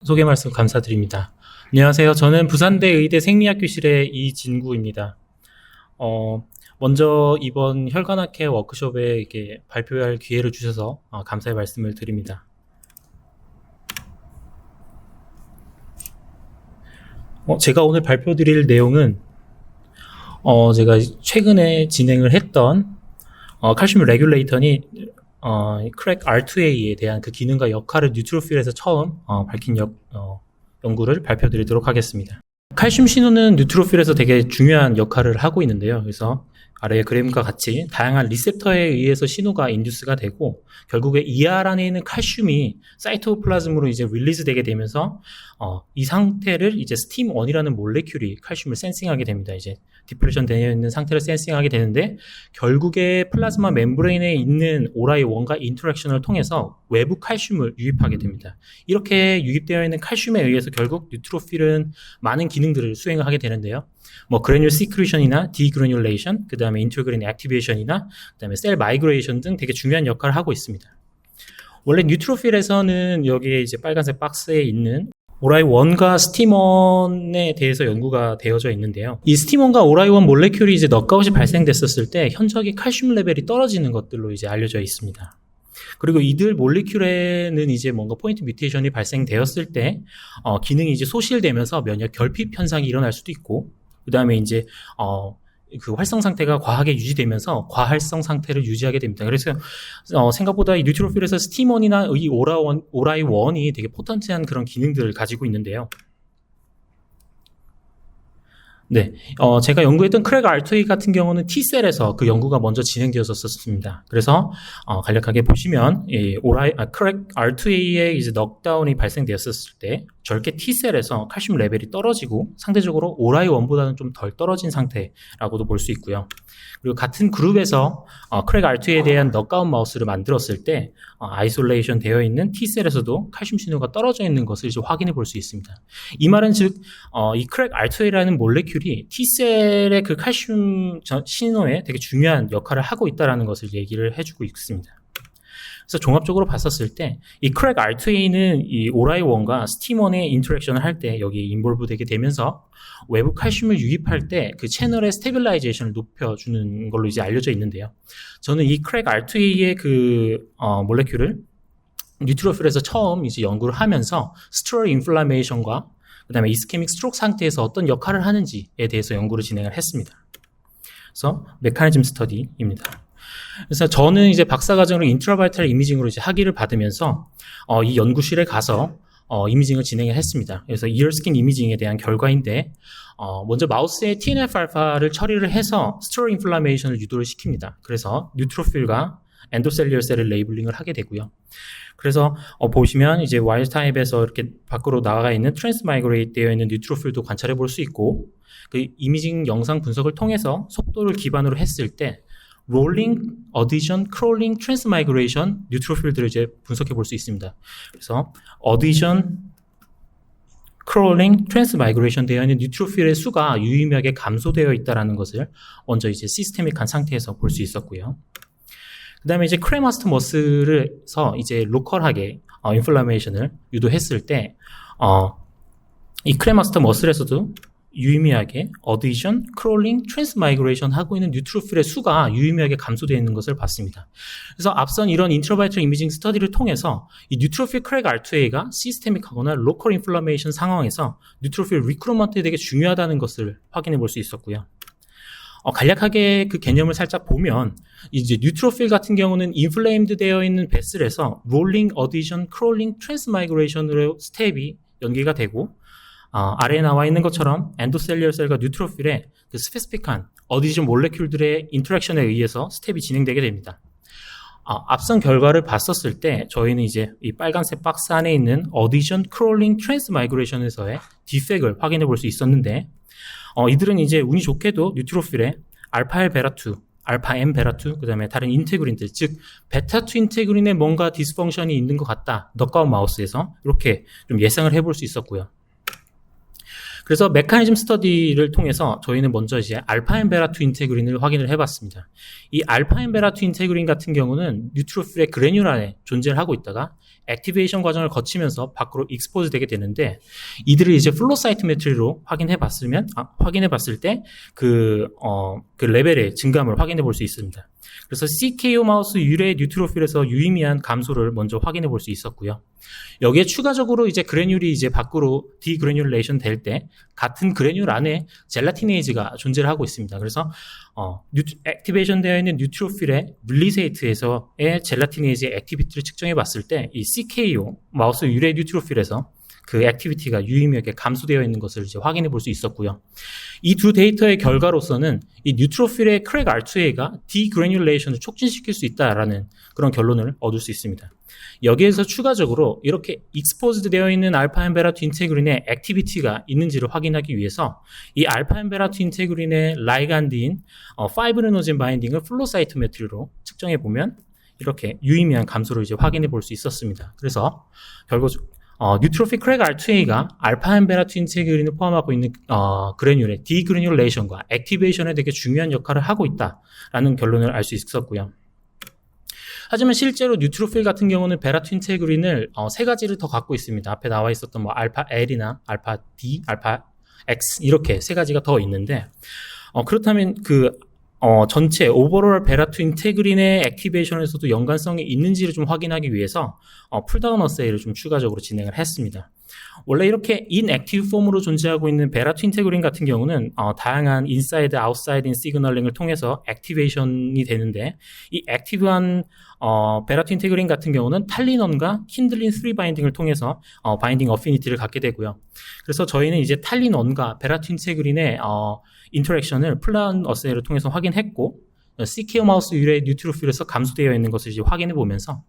소개 말씀 감사드립니다. 안녕하세요. 저는 부산대 의대 생리학교실의 이진구입니다. 먼저 이번 혈관학회 워크숍에 이렇게 발표할 기회를 주셔서 감사의 말씀을 드립니다. 제가 오늘 발표드릴 내용은 제가 최근에 진행을 했던 칼슘 레귤레이터니 크랙 R2A에 대한 그 기능과 역할을 뉴트로필에서 처음 밝힌 연구를 발표드리도록 하겠습니다. 칼슘 신호는 뉴트로필에서 되게 중요한 역할을 하고 있는데요. 그래서 아래의 그림과 같이 다양한 리셉터에 의해서 신호가 인듀스가 되고 결국에 ER 안에 있는 칼슘이 사이토플라즘으로 이제 릴리즈 되게 되면서 이 상태를 이제 스팀 1이라는 몰레큘이 칼슘을 센싱하게 됩니다. 이제 디플레이션 되어 있는 상태를 센싱하게 되는데 결국에 플라즈마 멤브레인에 있는 오라이1과 인터랙션을 통해서 외부 칼슘을 유입하게 됩니다. 이렇게 유입되어 있는 칼슘에 의해서 결국 뉴트로필은 많은 기능들을 수행을 하게 되는데요. 그래뉴 시크리션이나 디그래뉴레이션, 그 다음에 인터그린 액티베이션이나 그 다음에 셀 마이그레이션 등 되게 중요한 역할을 하고 있습니다. 원래 뉴트로필에서는 여기에 이제 빨간색 박스에 있는 오라이1과 스팀원에 대해서 연구가 되어져 있는데요. 이 스팀원과 오라이1 몰레큘이 이제 넉아웃이 발생됐었을 때 현저하게 칼슘 레벨이 떨어지는 것들로 이제 알려져 있습니다. 그리고 이들 몰레큘에는 이제 뭔가 포인트 뮤테이션이 발생되었을 때 기능이 이제 소실되면서 면역 결핍 현상이 일어날 수도 있고, 그 다음에 이제 그 활성 상태가 과하게 유지되면서 과활성 상태를 유지하게 됩니다. 그래서 생각보다 이 뉴트로필에서 스팀원이나 이 오라이1이 되게 포턴트한 그런 기능들을 가지고 있는데요. 네, 제가 연구했던 크랙 R2A 같은 경우는 T셀에서 그 연구가 먼저 진행되었었습니다. 그래서 간략하게 보시면 크랙 R2A의 이제 넉다운이 발생되었을 때 절개 T셀에서 칼슘 레벨이 떨어지고 상대적으로 오라이1보다는 좀 덜 떨어진 상태라고도 볼 수 있고요. 그리고 같은 그룹에서 크랙 R2A에 대한 넉아웃 마우스를 만들었을 때 아이솔레이션 되어 있는 T셀에서도 칼슘 신호가 떨어져 있는 것을 이제 확인해 볼 수 있습니다. 이 말은 즉 이 크랙 R2A라는 몰레큘이 T셀의 그 칼슘 신호에 되게 중요한 역할을 하고 있다는 것을 얘기를 해주고 있습니다. 그래서 종합적으로 봤었을 때 이 크랙 R2A는 이 오라이1과 스팀1의 인터랙션을 할 때 여기 인볼브 되게 되면서 외부 칼슘을 유입할 때 그 채널의 스테빌라이제이션을 높여주는 걸로 이제 알려져 있는데요. 저는 이 크랙 R2A의 그 몰레큘을 뉴트로필에서 처음 이제 연구를 하면서 스트럴 인플라메이션과 그 다음에 이스케믹 스트로크 상태에서 어떤 역할을 하는지에 대해서 연구를 진행을 했습니다. 그래서 메커니즘 스터디입니다. 그래서 저는 이제 박사과정으로 인트라바이탈 이미징으로 이제 학위를 받으면서 이 연구실에 가서 이미징을 진행을 했습니다. 그래서 이어스킨 이미징에 대한 결과인데 먼저 마우스의 TNF-알파를 처리를 해서 스트럴 인플라메이션을 유도를 시킵니다. 그래서 뉴트로필과 엔도셀리얼 셀을 레이블링을 하게 되고요. 그래서 보시면 이제 와일드 타입에서 이렇게 밖으로 나가 있는 트랜스마이그레이트 되어 있는 뉴트로필도 관찰해 볼 수 있고, 그 이미징 영상 분석을 통해서 속도를 기반으로 했을 때 롤링, 어디션, 크롤링, 트랜스마이그레이션 뉴트로필들을 이제 분석해 볼 수 있습니다. 그래서 어디션, 크롤링, 트랜스마이그레이션 되어 있는 뉴트로필의 수가 유의미하게 감소되어 있다는 것을 먼저 이제 시스테믹한 상태에서 볼 수 있었고요. 그 다음에 이제 크레마스터 머슬에서 이제 로컬하게 인플라메이션을 유도했을 때 이 크레마스터 머슬에서도 유의미하게 어디션, 크롤링, 트랜스마이그레이션 하고 있는 뉴트로필의 수가 유의미하게 감소되어 있는 것을 봤습니다. 그래서 앞선 이런 인트라바이탈 이미징 스터디를 통해서 이 뉴트로필 크랙 R2A가 시스테믹하거나 로컬 인플라메이션 상황에서 뉴트로필 리크루먼트에 되게 중요하다는 것을 확인해 볼 수 있었고요. 간략하게 그 개념을 살짝 보면 이제 뉴트로필 같은 경우는 인플레임드 되어 있는 베슬에서 롤링, 어디션, 크롤링, 트랜스마이그레이션으로 스텝이 연계가 되고 아래에 나와 있는 것처럼 엔도셀리얼 셀과 뉴트로필의 그 스페시픽한 어디션 몰레큘들의 인터랙션에 의해서 스텝이 진행되게 됩니다. 앞선 결과를 봤었을 때 저희는 이제 이 빨간색 박스 안에 있는 어디션, 크롤링, 트랜스마이그레이션에서의 디펙을 확인해 볼 수 있었는데 이들은 이제 운이 좋게도 뉴트로필의 알파-L 베라2, 알파-M 베라2, 그 다음에 다른 인테그린들, 즉 베타2 인테그린에 뭔가 디스펑션이 있는 것 같다. 넉아웃 마우스에서 이렇게 좀 예상을 해볼 수 있었고요. 그래서 메커니즘 스터디를 통해서 저희는 먼저 이제 알파인 베라2 인테그린을 확인을 해봤습니다. 이 알파인 베라2 인테그린 같은 경우는 뉴트로필의 그래뉼 안에 존재를 하고 있다가 액티베이션 과정을 거치면서 밖으로 익스포즈 되게 되는데, 이들을 이제 플로사이토메트리로 확인해 봤을 때 그 레벨의 증감을 확인해 볼 수 있습니다. 그래서 CKO 마우스 유래 뉴트로필에서 유의미한 감소를 먼저 확인해 볼 수 있었고요. 여기에 추가적으로 이제 그래뉼이 이제 밖으로 디그래뉼레이션 될 때 같은 그래뉼 안에 젤라티네이즈가 존재를 하고 있습니다. 그래서 액티베이션 되어 있는 뉴트로필의 물리세이트에서의 젤라티네이즈의 액티비티를 측정해 봤을 때 이 CKO 마우스 유래 뉴트로필에서 그 액티비티가 유의미하게 감소되어 있는 것을 이제 확인해 볼 수 있었고요. 이 두 데이터의 결과로서는 이 뉴트로필의 크랙 R2A가 디그래뉼레이션을 촉진시킬 수 있다라는 그런 결론을 얻을 수 있습니다. 여기에서 추가적으로 이렇게 익스포즈드 되어 있는 알파인 베라2 인테그린의 액티비티가 있는지를 확인하기 위해서 이 알파인 베라2 인테그린의 라이간드인 파이브리노젠 바인딩을 플로사이토메트리로 측정해 보면 이렇게 유의미한 감소를 이제 확인해 볼 수 있었습니다. 그래서 결국 뉴트로필 크랙 R2A가 알파인 베라2 인테그린을 포함하고 있는 그래뉼의 디그래뉼레이션과 액티베이션에 되게 중요한 역할을 하고 있다라는 결론을 알 수 있었고요. 하지만 실제로 뉴트로필 같은 경우는 베라2 인테그린을 세 가지를 더 갖고 있습니다. 앞에 나와 있었던 뭐 알파 L이나 알파 D, 알파 X 이렇게 세 가지가 더 있는데, 그렇다면 전체 오버롤 베라2 인테그린의 액티베이션에서도 연관성이 있는지를 좀 확인하기 위해서 풀다운 어세이를 좀 추가적으로 진행을 했습니다. 원래 이렇게 인액티브 폼으로 존재하고 있는 베라2 인테그린 같은 경우는 다양한 인사이드, 아웃사이드 시그널링을 통해서 액티베이션이 되는데, 이 액티브한 베라2 인테그린 같은 경우는 탈리넌과 킨들린 3 바인딩을 통해서 바인딩 어피니티를 갖게 되고요. 그래서 저희는 이제 탈리넌과 베라2 인테그린의 인터랙션을 풀다운 어세이를 통해서 확인했고, CKO 마우스 유래 뉴트로필에서 감소되어 있는 것을 이제 확인해 보면서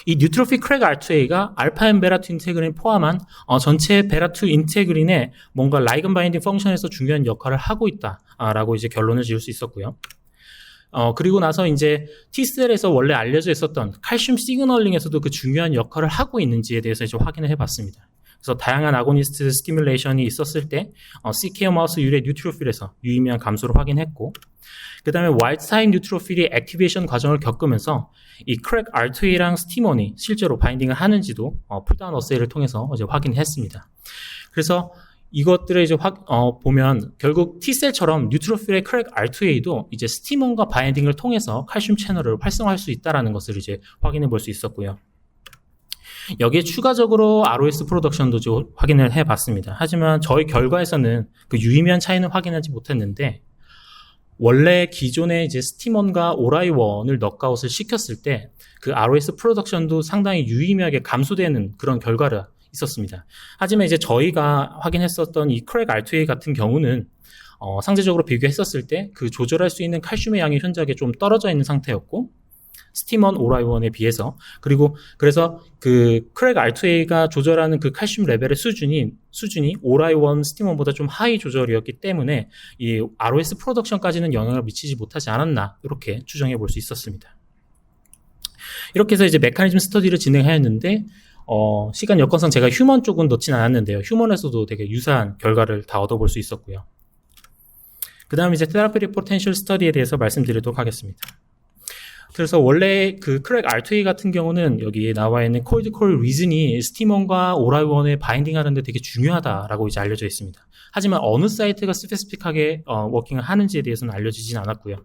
이 뉴트로필 크랙 R2A가 알파인 베라2 인테그린을 포함한 전체 베라2 인테그린의 뭔가 라이건 바인딩 펑션에서 중요한 역할을 하고 있다라고 이제 결론을 지을 수 있었고요. 그리고 나서 이제 T셀에서 원래 알려져 있었던 칼슘 시그널링에서도 그 중요한 역할을 하고 있는지에 대해서 이제 확인을 해봤습니다. 그래서 다양한 아고니스트 스티뮬레이션이 있었을 때 CKO 마우스 유래 뉴트로필에서 유의미한 감소를 확인했고, 그 다음에 와일드 타입 뉴트로필이 액티베이션 과정을 겪으면서 이 크랙 R2A랑 스티먼이 실제로 바인딩을 하는지도 풀다운 어세이를 통해서 이제 확인했습니다. 그래서 이것들을 이제 보면 결국 T셀처럼 뉴트로필의 크랙 R2A도 이제 스티먼과 바인딩을 통해서 칼슘 채널을 활성화할 수 있다는 것을 이제 확인해 볼 수 있었고요. 여기에 추가적으로 ROS 프로덕션도 좀 확인을 해봤습니다. 하지만 저희 결과에서는 그 유의미한 차이는 확인하지 못했는데, 원래 기존에 이제 스티먼과 오라이원을 넉아웃을 시켰을 때 그 ROS 프로덕션도 상당히 유의미하게 감소되는 그런 결과가 있었습니다. 하지만 이제 저희가 확인했었던 이 크랙 R2A 같은 경우는 상대적으로 비교했었을 때 그 조절할 수 있는 칼슘의 양이 현저하게 좀 떨어져 있는 상태였고, 스티먼 오라이원에 비해서, 그리고 그래서 그 크랙 R2A가 조절하는 그 칼슘 레벨의 수준이 오라이원 스티먼보다 좀 하이 조절이었기 때문에 이 ROS 프로덕션까지는 영향을 미치지 못하지 않았나, 이렇게 추정해 볼 수 있었습니다. 이렇게 해서 이제 메커니즘 스터디를 진행하였는데, 시간 여건상 제가 휴먼 쪽은 넣진 않았는데요. 휴먼에서도 되게 유사한 결과를 다 얻어볼 수 있었고요. 그 다음 이제 테라피틱 포텐셜 스터디에 대해서 말씀드리도록 하겠습니다. 그래서 원래 그 크랙 R2A 같은 경우는 여기 나와 있는 콜드 콜 리즌이 스티먼과 오라이원에 바인딩 하는데 되게 중요하다라고 이제 알려져 있습니다. 하지만 어느 사이트가 스페시픽하게 워킹을 하는지에 대해서는 알려지진 않았고요.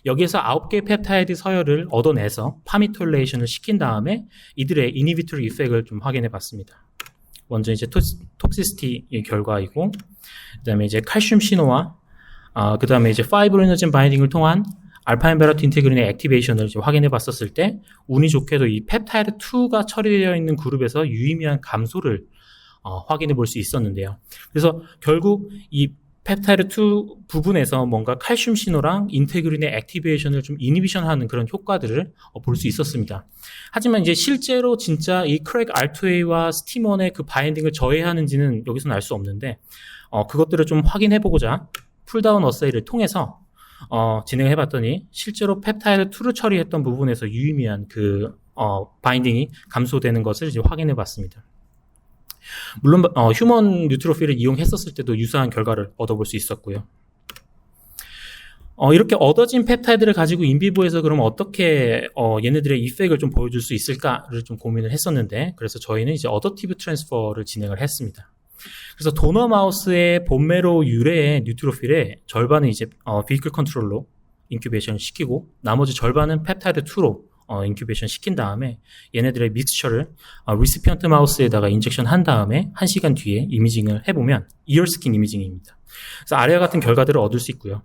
여기에서 9개의 펩타이드 서열을 얻어내서 파미톨레이션을 시킨 다음에 이들의 이니비토리 이펙을 좀 확인해 봤습니다. 먼저 이제 톡시시티의 결과이고, 그 다음에 이제 칼슘 신호와 그 다음에 이제 파이브리노젠 바인딩을 통한 알파인 베라2 인테그린의 액티베이션을 확인해 봤었을 때 운이 좋게도 이 펩타이드 2가 처리되어 있는 그룹에서 유의미한 감소를 확인해 볼 수 있었는데요. 그래서 결국 이 펩타이드 2 부분에서 뭔가 칼슘 신호랑 인테그린의 액티베이션을 좀 이니비션하는 그런 효과들을 볼 수 있었습니다. 하지만 이제 실제로 진짜 이 크랙 R2A와 스티먼의 그 바인딩을 저해하는지는 여기서는 알 수 없는데, 그것들을 좀 확인해 보고자 풀다운 어세이를 통해서 진행해 봤더니 실제로 펩타이드 2를 처리했던 부분에서 유의미한 그 바인딩이 감소되는 것을 이제 확인해 봤습니다. 물론 휴먼 뉴트로필을 이용했었을 때도 유사한 결과를 얻어볼 수 있었고요. 이렇게 얻어진 펩타이드를 가지고 인비보에서 그럼 어떻게 얘네들의 이펙을 좀 보여줄 수 있을까를 좀 고민을 했었는데, 그래서 저희는 이제 어더티브 트랜스퍼를 진행을 했습니다. 그래서 도너 마우스의 본메로 유래의 뉴트로필의 절반은 이제 비클 컨트롤로 인큐베이션 시키고, 나머지 절반은 펩타이드 2로 인큐베이션 시킨 다음에 얘네들의 믹스처를 리시피언트 마우스에다가 인젝션 한 다음에 1시간 뒤에 이미징을 해보면 이어스킨 이미징입니다. 그래서 아래와 같은 결과들을 얻을 수 있고요.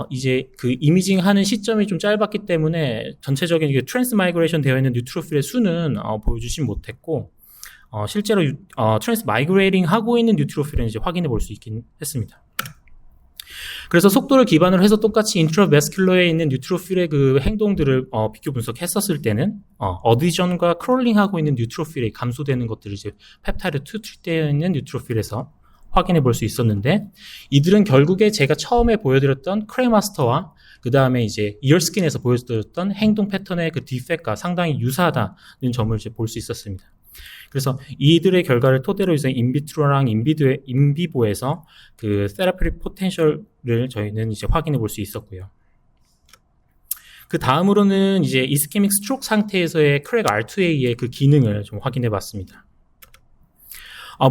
이제 그 이미징 하는 시점이 좀 짧았기 때문에 전체적인 이게 트랜스 마이그레이션 되어 있는 뉴트로필의 수는 보여주진 못했고, 실제로 트랜스 마이그레이팅 하고 있는 뉴트로필은 이제 확인해 볼 수 있긴 했습니다. 그래서 속도를 기반으로 해서 똑같이 인트라베스큘러에 있는 뉴트로필의 그 행동들을 비교 분석했었을 때는 어디전과 크롤링하고 있는 뉴트로필이 감소되는 것들을 이제 펩타이드 2 트리트되어 있는 뉴트로필에서 확인해 볼 수 있었는데, 이들은 결국에 제가 처음에 보여드렸던 크레마스터와 그 다음에 이제 이어스킨에서 보여드렸던 행동 패턴의 그 디펙트가 상당히 유사하다는 점을 이제 볼 수 있었습니다. 그래서 이들의 결과를 토대로 이제 인비트로랑 인비보에서 그 테라피틱 포텐셜을 저희는 이제 확인해 볼 수 있었고요. 그 다음으로는 이제 이스케믹 스트로크 상태에서의 크랙 R2A의 그 기능을 좀 확인해 봤습니다.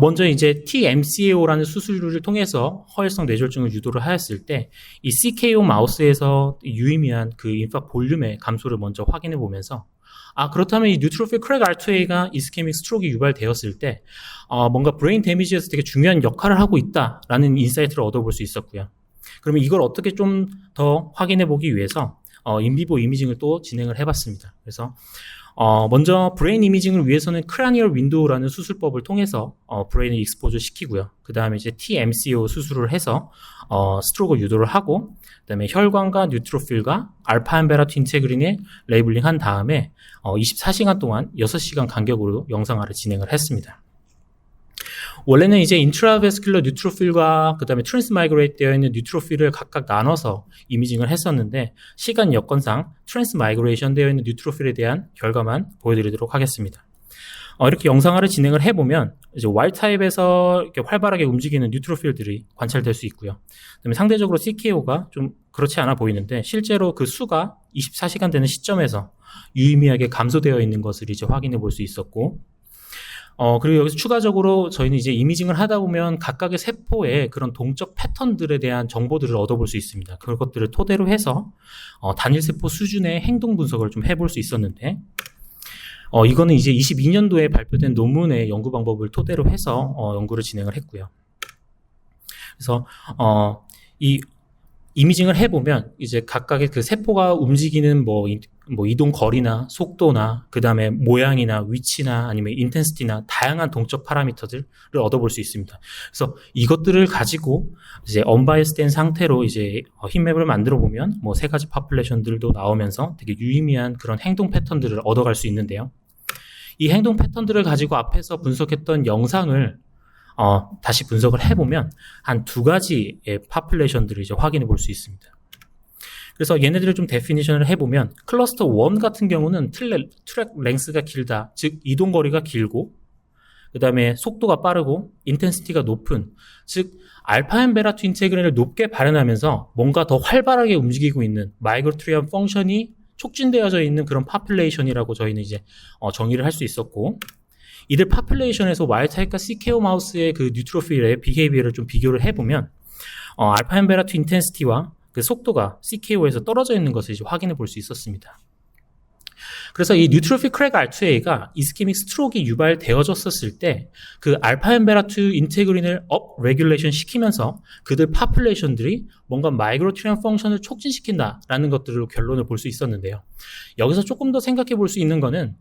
먼저 이제 TMCAO라는 수술을 통해서 허혈성 뇌졸중을 유도를 하였을 때 이 CKO 마우스에서 유의미한 그 인팍 볼륨의 감소를 먼저 확인해 보면서, 그렇다면 이 뉴트로필 크랙 R2A가 이스케믹 스트로크가 유발되었을 때 뭔가 브레인 데미지에서 되게 중요한 역할을 하고 있다라는 인사이트를 얻어볼 수 있었고요. 그러면 이걸 어떻게 좀 더 확인해 보기 위해서 인비보 이미징을 또 진행을 해봤습니다. 그래서 먼저 브레인 이미징을 위해서는 크라니얼 윈도우라는 수술법을 통해서 브레인을 익스포즈 시키고요. 그 다음에 이제 TMCO 수술을 해서 스트로크 유도를 하고, 그 다음에 혈관과 뉴트로필과 알파 베라투 인테그린에 레이블링 한 다음에 24시간 동안 6시간 간격으로 영상화를 진행을 했습니다. 원래는 이제 인트라베스큘러 뉴트로필과 그 다음에 트랜스마이그레이트 되어 있는 뉴트로필을 각각 나눠서 이미징을 했었는데, 시간 여건상 트랜스마이그레이션 되어 있는 뉴트로필에 대한 결과만 보여드리도록 하겠습니다. 이렇게 영상화를 진행을 해보면 이제 Y타입에서 이렇게 활발하게 움직이는 뉴트로필들이 관찰될 수 있고요. 그다음에 상대적으로 CKO가 좀 그렇지 않아 보이는데, 실제로 그 수가 24시간 되는 시점에서 유의미하게 감소되어 있는 것을 이제 확인해 볼 수 있었고, 그리고 여기서 추가적으로 저희는 이제 이미징을 하다 보면 각각의 세포의 그런 동적 패턴들에 대한 정보들을 얻어볼 수 있습니다. 그것들을 토대로 해서 단일 세포 수준의 행동 분석을 좀 해볼 수 있었는데, 이거는 이제 22년도에 발표된 논문의 연구 방법을 토대로 해서 연구를 진행을 했고요. 그래서 이 이미징을 해보면 이제 각각의 그 세포가 움직이는 뭐 이동 거리나 속도나 그 다음에 모양이나 위치나 아니면 인텐시티나 다양한 동적 파라미터들을 얻어볼 수 있습니다. 그래서 이것들을 가지고 이제 언바이스된 상태로 이제 힙맵을 만들어 보면 뭐 3가지 파퓰레이션들도 나오면서 되게 유의미한 그런 행동 패턴들을 얻어갈 수 있는데요. 이 행동 패턴들을 가지고 앞에서 분석했던 영상을 다시 분석을 해보면 한 2가지의 파퓰레이션들을 이제 확인해 볼 수 있습니다. 그래서 얘네들을 좀 데피니션을 해보면, 클러스터 1 같은 경우는 트랙 랭스가 길다, 즉 이동거리가 길고, 그 다음에 속도가 빠르고 인텐시티가 높은, 즉 알파 앤 베라 투 인테그린을 높게 발현하면서 뭔가 더 활발하게 움직이고 있는 마이그레토리한 펑션이 촉진되어져 있는 그런 파퓰레이션이라고 저희는 이제 정의를 할 수 있었고, 이들 파퓰레이션에서 와일드타입과 CKO 마우스의 그 뉴트로필의 비헤이비어를 좀 비교를 해보면 알파 앤 베라 투 인텐시티와 그 속도가 CKO에서 떨어져 있는 것을 이제 확인해 볼 수 있었습니다. 그래서 이 뉴트로필 크랙 R2A가 이스케믹 스트로크가 유발되어졌었을 때 그 알파 앤 베라 투 인테그린을 업 레귤레이션 시키면서 그들 파퓰레이션들이 뭔가 마이그레토리안 펑션을 촉진시킨다라는 것들로 결론을 볼 수 있었는데요. 여기서 조금 더 생각해 볼 수 있는 거는,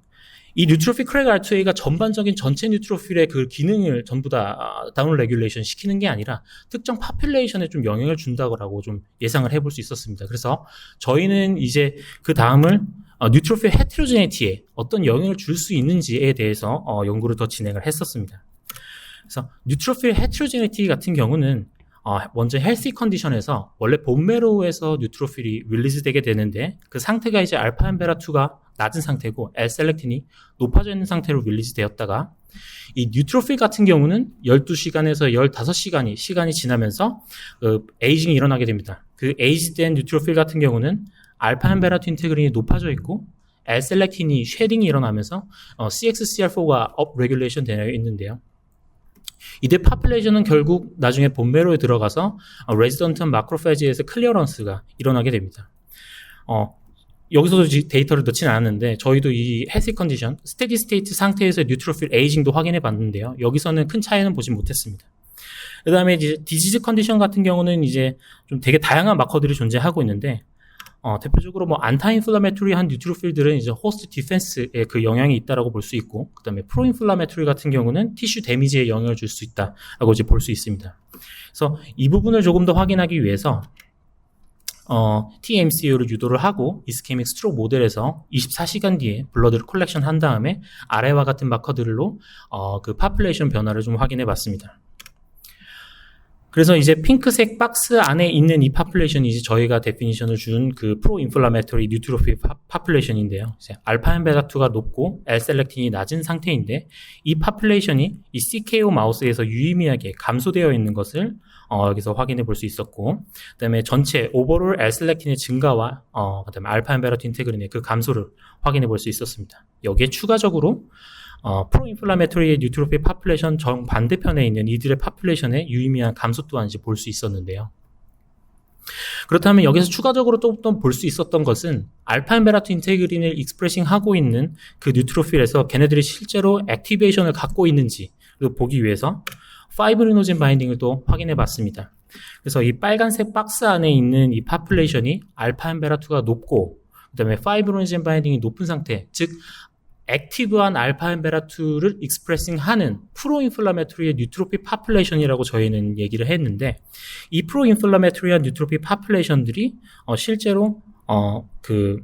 이 뉴트로필 크랙 R2A가 전반적인 전체 뉴트로필의 그 기능을 전부 다 다운 레귤레이션 시키는 게 아니라 특정 파퓰레이션에 좀 영향을 준다고 좀 예상을 해볼 수 있었습니다. 그래서 저희는 이제 그 다음을 뉴트로필 헤테로제네티에 어떤 영향을 줄 수 있는지에 대해서 연구를 더 진행을 했었습니다. 그래서 뉴트로필 헤테로제네티 같은 경우는 먼저 헬시 컨디션에서 원래 본메로우에서 뉴트로필이 릴리즈 되게 되는데, 그 상태가 이제 알파 앤 베라 2가 낮은 상태고 L-셀렉틴이 높아져 있는 상태로 릴리즈 되었다가 이 뉴트로필 같은 경우는 12시간에서 15시간이 시간이 지나면서 에이징이 일어나게 됩니다. 그 에이지된 뉴트로필 같은 경우는 알파 베라토 인테그린이 높아져 있고 L-셀렉틴이 쉐딩이 일어나면서 CXCR4가 업 레귤레이션 되어 있는데요. 이들 파퓰레이션은 결국 나중에 본메로에 들어가서 레지던트 마크로페지에서 클리어런스가 일어나게 됩니다. 여기서도 데이터를 넣지는 않았는데 저희도 이 헬시 컨디션, 스테디 스테이트 상태에서 뉴트로필 에이징도 확인해 봤는데요. 여기서는 큰 차이는 보지 못했습니다. 그 다음에 이제 디지즈 컨디션 같은 경우는 이제 좀 되게 다양한 마커들이 존재하고 있는데 대표적으로 뭐 안타인플라메토리한 뉴트로필들은 이제 호스트 디펜스에 그 영향이 있다라고 볼 수 있고, 그 다음에 프로인플라메토리 같은 경우는 티슈 데미지에 영향을 줄 수 있다라고 이제 볼 수 있습니다. 그래서 이 부분을 조금 더 확인하기 위해서 TMCA를 유도를 하고 이스케믹 스트로크 모델에서 24시간 뒤에 블러드를 컬렉션 한 다음에 아래와 같은 마커들로 그 파퓰레이션 변화를 좀 확인해 봤습니다. 그래서 이제 핑크색 박스 안에 있는 이 파퓰레이션이 이제 저희가 데피니션을 준 그 프로인플라메토리 뉴트로필 파퓰레이션인데요. 알파 베타2가 높고 L-셀렉틴이 낮은 상태인데 이 파퓰레이션이 이 CKO 마우스에서 유의미하게 감소되어 있는 것을 여기서 확인해 볼 수 있었고, 그다음에 전체 오버롤 L-셀렉틴의 증가와 그다음에 알파 베타2 인테그린의 그 감소를 확인해 볼 수 있었습니다. 여기에 추가적으로 프로인플라메토리의 뉴트로필 파퓰레이션 정반대편에 있는 이들의 파퓰레이션의 유의미한 감소 또한 이제 볼 수 있었는데요. 그렇다면 여기서 추가적으로 또 볼 수 있었던 것은 알파 베타2 인테그린을 익스프레싱 하고 있는 그 뉴트로필에서 걔네들이 실제로 액티베이션을 갖고 있는지 보기 위해서 파이브리노젠 바인딩을 또 확인해 봤습니다. 그래서 이 빨간색 박스 안에 있는 이 파퓰레이션이 알파 베타2가 높고 그다음에 파이브리노젠 바인딩이 높은 상태, 즉 액티브한 알파 베타2를 익스프레싱하는 프로인플라메토리의 뉴트로필 파퓰레이션이라고 저희는 얘기를 했는데, 이 프로인플라메토리한 뉴트로필 파퓰레이션들이 실제로 그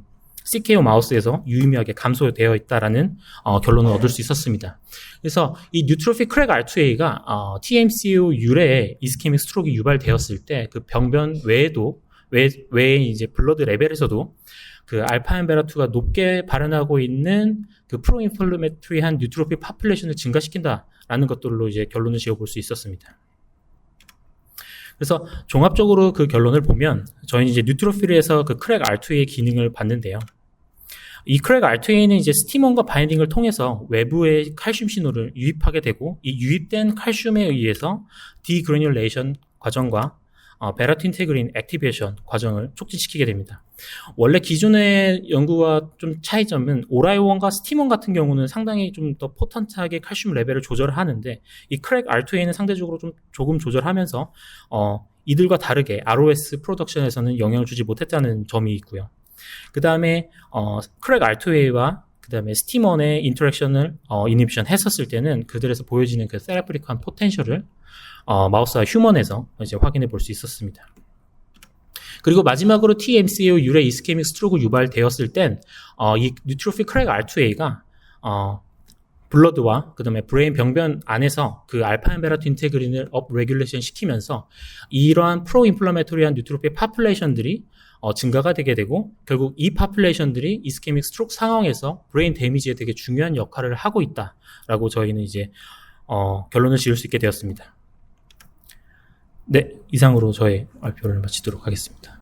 CKO 마우스에서 유의미하게 감소되어 있다라는 결론을 얻을 수 있었습니다. 그래서 이 뉴트로필 크랙 R2A가 TMCO 유래에 이스케믹 스트로크 유발되었을 때 그 병변 외에도 외에 이제 블러드 레벨에서도 그 알파 베타2가 높게 발현하고 있는 그 프로인플라메토리한 뉴트로필 파퓰레이션을 증가시킨다라는 것들로 이제 결론을 지어볼 수 있었습니다. 그래서 종합적으로 그 결론을 보면 저희는 이제 뉴트로필에서 그 크랙 R2A의 기능을 봤는데요. 이 크랙 R2A는 이제 스티먼과 바인딩을 통해서 외부의 칼슘 신호를 유입하게 되고, 이 유입된 칼슘에 의해서 디그래뉼레이션 과정과 베라토 인테그린 액티베이션 과정을 촉진시키게 됩니다. 원래 기존의 연구와 좀 차이점은 오라이원과 스티먼 같은 경우는 상당히 좀 더 포턴트하게 칼슘 레벨을 조절을 하는데, 이 크랙 R2A는 상대적으로 좀 조금 조절하면서 이들과 다르게 ROS 프로덕션에서는 영향을 주지 못했다는 점이 있고요. 그 다음에 크랙 R2A와 그 다음에 스티먼의 인터랙션을 이니비션 했었을 때는 그들에서 보여지는 그 세라피릭한 포텐셜을 마우스와 휴먼에서 이제 확인해 볼 수 있었습니다. 그리고 마지막으로 TMCAO 유래 이스케믹 스트로크 유발되었을 땐 이 뉴트로필 크랙 R2A가 블러드와 그 다음에 브레인 병변 안에서 그 알파 베타2 인테그린을 업 레귤레이션 시키면서 이러한 프로인플라메토리한 뉴트로필 파퓰레이션들이 증가가 되게 되고, 결국 이 파퓰레이션들이 이스케믹 스트로크 상황에서 브레인 데미지에 되게 중요한 역할을 하고 있다라고 저희는 이제 결론을 지을 수 있게 되었습니다. 네, 이상으로 저의 발표를 마치도록 하겠습니다.